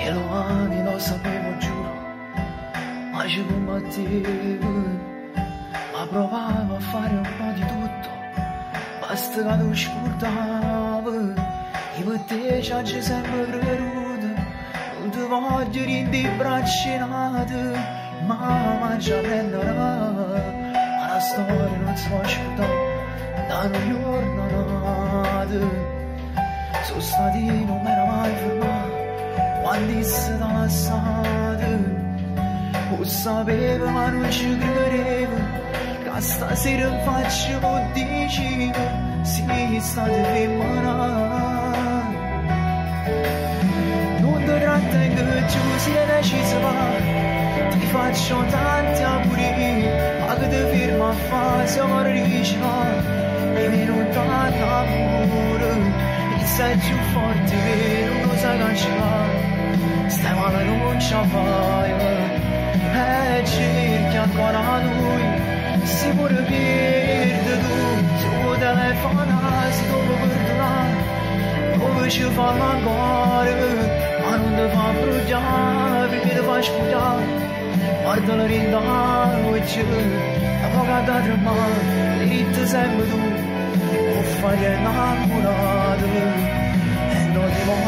E lo ami, lo sapevo, giuro, ma ci combattevo. Ma provavo a fare un po' di tutto, basta che tu scordavo. E per te ci sempre creduto, non ti voglio rindi braccinate, ma ci prenderà. Ma la storia non si può ascoltare da un giorno. Sono stati, non mi era mai fermato quando si da passate. Lo sapevo ma non ci credevo, che stasera in faccia lo dicevo, sì, state femmina. Non ti tratta in che giù si è deciso va, ti faccio tanti auguri, ma che ti fermo a fare siamo originali. E meno tanto amore, sei più forte che non lo sai cancellare. Stai male non ce la fai, e cerchi ancora lui. Se vuoi perdere tu, se vuoi telefonare, se devo perdonare, dove ci fanno ancora, ma non ti fa bruciare, perché ti fa spugliare. Guarda la rinda oggi, la poca da tremare, lì ti sempre tu. O fai innamorato e non ti voglio.